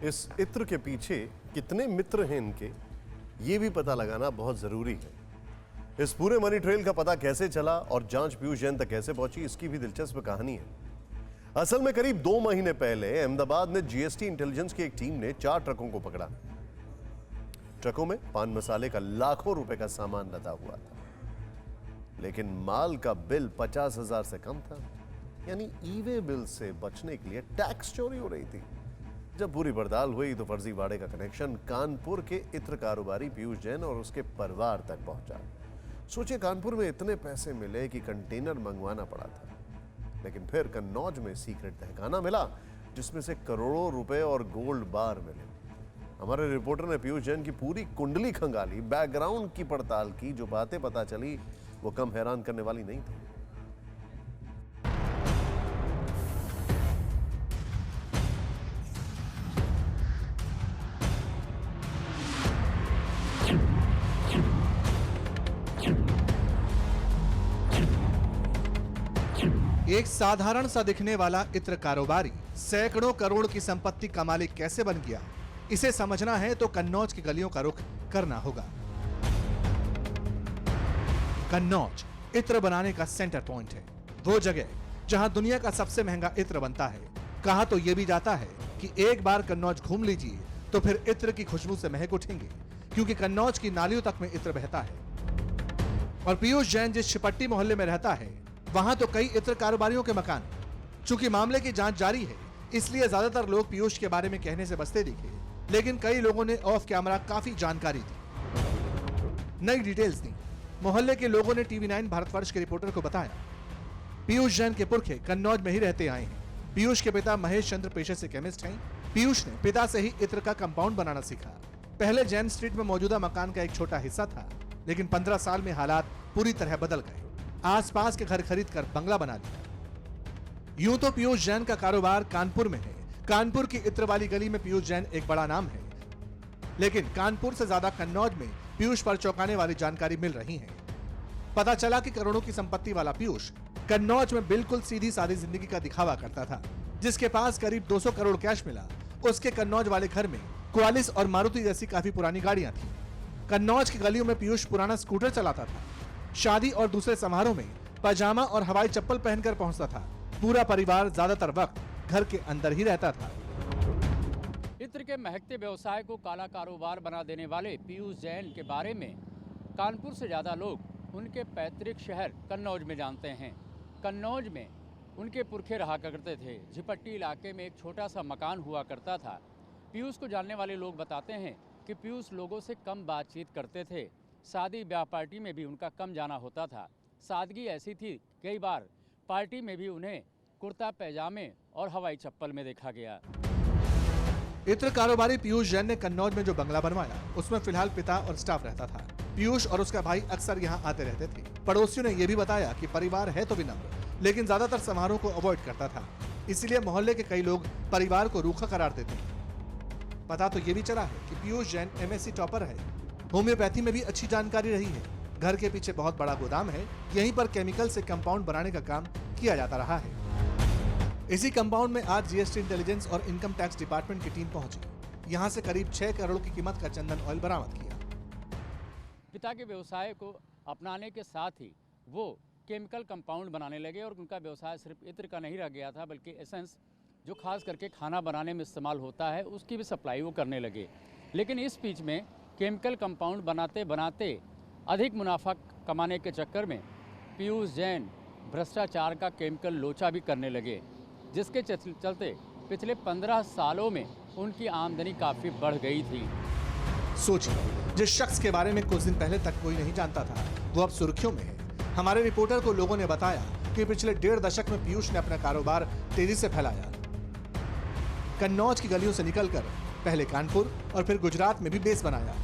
इस इत्र के पीछे कितने मित्र हैं इनके, ये भी पता लगाना बहुत जरूरी है। इस पूरे मनी ट्रेल का पता कैसे चला और जांच पीयूष जैन तक कैसे पहुंची, इसकी भी दिलचस्प कहानी है। असल में करीब 2 महीने पहले अहमदाबाद में जीएसटी इंटेलिजेंस की एक टीम ने 4 ट्रकों को पकड़ा। ट्रकों में पान मसाले का लाखों रुपए का सामान लदा हुआ था, लेकिन माल का बिल 50,000 से कम था। यानी ईवे बिल से बचने के लिए टैक्स चोरी हो रही थी। जब पूरी पड़ताल हुई तो फर्जीवाड़े का कनेक्शन कानपुर के इत्र कारोबारी पीयूष जैन और उसके परिवार तक पहुंचा। सोचिए, कानपुर में इतने पैसे मिले कि कंटेनर मंगवाना पड़ा था। लेकिन फिर कन्नौज में सीक्रेट तहखाना मिला, जिसमें से करोड़ों रुपए और गोल्ड बार मिले। हमारे रिपोर्टर ने पीयूष जैन की पूरी कुंडली खंगाली, बैकग्राउंड की पड़ताल की। जो बातें पता चली वो कम हैरान करने वाली नहीं थी। एक साधारण सा दिखने वाला इत्र कारोबारी सैकड़ों करोड़ की संपत्ति का मालिक कैसे बन गया, इसे समझना है तो कन्नौज की गलियों का रुख करना होगा। कन्नौज इत्र बनाने का सेंटर पॉइंट है, वो जगह जहां दुनिया का सबसे महंगा इत्र बनता है। कहा तो यह भी जाता है कि एक बार कन्नौज घूम लीजिए तो फिर इत्र की खुशबू से महक उठेंगे, क्योंकि कन्नौज की नालियों तक में इत्र बहता है। और पीयूष जैन जिस छिपट्टी मोहल्ले में रहता है, वहां तो कई इत्र कारोबारियों के मकान। चूंकि मामले की जांच जारी है, इसलिए ज्यादातर लोग पीयूष के बारे में कहने से बचते दिखे, लेकिन कई लोगों ने ऑफ कैमरा काफी जानकारी दी, नई डिटेल्स दी। मोहल्ले के लोगों ने टीवी9 भारतवर्ष के रिपोर्टर को बताया, पीयूष जैन के पुरखे कन्नौज में ही रहते आए हैं। पीयूष के पिता महेश चंद्र पेशे से केमिस्ट हैं। पीयूष ने पिता से ही इत्र का कंपाउंड बनाना सीखा। पहले जैन स्ट्रीट में मौजूदा मकान का एक छोटा हिस्सा था, लेकिन 15 साल में हालात पूरी तरह बदल गए। आसपास के घर खरीद कर बंगला बना लिया। यूं तो पीयूष जैन का कारोबार कानपुर में है। कानपुर की इत्र वाली गली में पीयूष जैन एक बड़ा नाम है, लेकिन कानपुर से ज्यादा कन्नौज में पीयूष पर चौंकाने वाली जानकारी मिल रही है। पता चला कि करोड़ों की संपत्ति वाला पीयूष कन्नौज में बिल्कुल सीधी सादी जिंदगी का दिखावा करता था। जिसके पास करीब 200 करोड़ कैश मिला, उसके कन्नौज वाले घर में क्वालिस और मारुति जैसी काफी पुरानी गाड़ियां थी। कन्नौज की गलियों में पीयूष पुराना स्कूटर चलाता था। शादी और दूसरे समारोह में पजामा और हवाई चप्पल पहनकर पहुंचता था। पूरा परिवार ज्यादातर वक्त घर के अंदर ही रहता था। इत्र के महकते व्यवसाय को काला कारोबार बना देने वाले पीयूष जैन के बारे में कानपुर से ज्यादा लोग उनके पैतृक शहर कन्नौज में जानते हैं। कन्नौज में उनके पुरखे रहा करते थे। झिपट्टी इलाके में एक छोटा सा मकान हुआ करता था। पीयूष को जानने वाले लोग बताते हैं कि पीयूष लोगों से कम बातचीत करते थे। शादी ब्याह पार्टी में भी उनका कम जाना होता था। सादगी ऐसी थी, कई बार पार्टी में भी उन्हें कुर्ता पैजामे और हवाई चप्पल में देखा गया। इत्र कारोबारी पीयूष जैन ने कन्नौज में जो बंगला बनवाया, उसमें फिलहाल पिता और स्टाफ रहता था। पीयूष और उसका भाई अक्सर यहाँ आते रहते थे। पड़ोसियों ने यह भी बताया कि परिवार है तो विनम्र, लेकिन ज्यादातर समारोह को अवॉइड करता था। इसलिए मोहल्ले के कई लोग परिवार को रूखा करार देते हैं। पता तो ये भी चला है कि पीयूष जैन एमएससी टॉपर है। होम्योपैथी में भी अच्छी जानकारी रही है। घर के पीछे बहुत बड़ा गोदाम है, यहीं पर केमिकल से कंपाउंड बनाने का काम किया जाता रहा है। इसी कंपाउंड में आज जीएसटी इंटेलिजेंस और इनकम टैक्स डिपार्टमेंट की टीम पहुंची। यहां से करीब 6 करोड़ की कीमत का चंदन ऑयल बरामद किया। पिता के व्यवसाय को अपनाने के साथ ही वो केमिकल कंपाउंड बनाने लगे और उनका व्यवसाय सिर्फ इत्र का नहीं रह गया था, बल्कि एसेंस जो खास करके खाना बनाने में इस्तेमाल होता है, उसकी भी सप्लाई वो करने लगे। लेकिन इस बीच में केमिकल कंपाउंड बनाते बनाते अधिक मुनाफा कमाने के चक्कर में पीयूष जैन भ्रष्टाचार का केमिकल लोचा भी करने लगे, जिसके चलते पिछले 15 सालों में उनकी आमदनी काफ़ी बढ़ गई थी। सोचिए, जिस शख्स के बारे में कुछ दिन पहले तक कोई नहीं जानता था, वो अब सुर्खियों में है। हमारे रिपोर्टर को लोगों ने बताया कि पिछले 1.5 दशक में पीयूष ने अपना कारोबार तेजी से फैलाया। कन्नौज की गलियों से निकलकर पहले कानपुर और फिर गुजरात में भी बेस बनाया।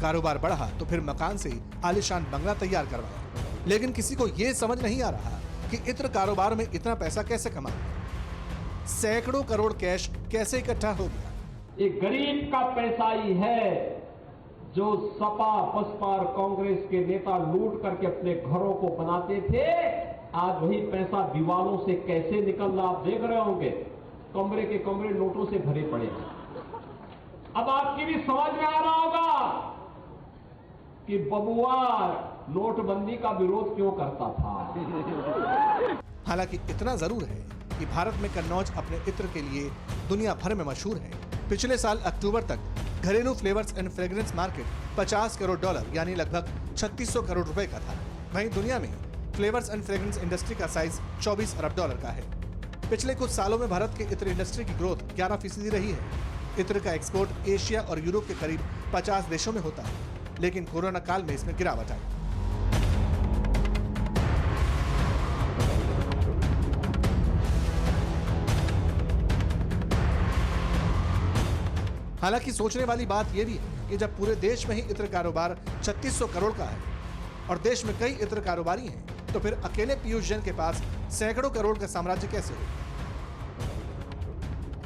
कारोबार बढ़ा तो फिर मकान से आलीशान बंगला तैयार करवाया। लेकिन किसी को यह समझ नहीं आ रहा कि इत्र कारोबार में इतना पैसा कैसे कमाया। सैकड़ों करोड़ कैश कैसे इकट्ठा हो गया। एक गरीब का पैसा ही है जो सपा बसपा और कांग्रेस के नेता लूट करके अपने घरों को बनाते थे। आज वही पैसा दीवारों से कैसे निकल रहा आप देख रहे होंगे। कमरे के कमरे नोटों से भरे पड़े हैं। अब आपकी भी समझ में आ रहा होगा कि बबुआ नोटबंदी का विरोध क्यों करता था। हालांकि इतना जरूर है कि भारत में कन्नौज अपने इत्र के लिए दुनिया भर में मशहूर है। पिछले साल अक्टूबर तक घरेलू flavours and fragrance market $50 crore यानी लगभग 3600 करोड़ रुपए का था। वहीं दुनिया में फ्लेवर्स एंड फ्रेग्रेंस इंडस्ट्री का साइज $24 अरब का है। पिछले कुछ सालों में भारत के इत्र इंडस्ट्री की ग्रोथ 11% रही है। इत्र का एक्सपोर्ट एशिया और यूरोप के करीब 50 देशों में होता है, लेकिन कोरोना काल में इसमें गिरावट आई। हालांकि सोचने वाली बात यह भी है कि जब पूरे देश में ही इत्र कारोबार 3600 करोड़ का है और देश में कई इत्र कारोबारी हैं, तो फिर अकेले पीयूष जैन के पास सैकड़ों करोड़ का साम्राज्य कैसे हो।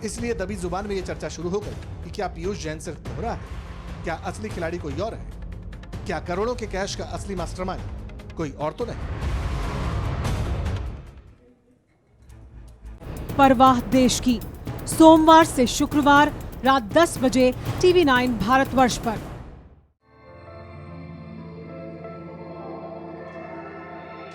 इसलिए दबी जुबान में यह चर्चा शुरू हो गई कि क्या पीयूष जैन सिर्फ दोहरा है, क्या असली खिलाड़ी कोई और है, क्या करोड़ों के कैश का असली मास्टरमाइंड कोई और तो नहीं। परवाह देश की, सोमवार से शुक्रवार रात 10 बजे TV9 भारतवर्ष पर।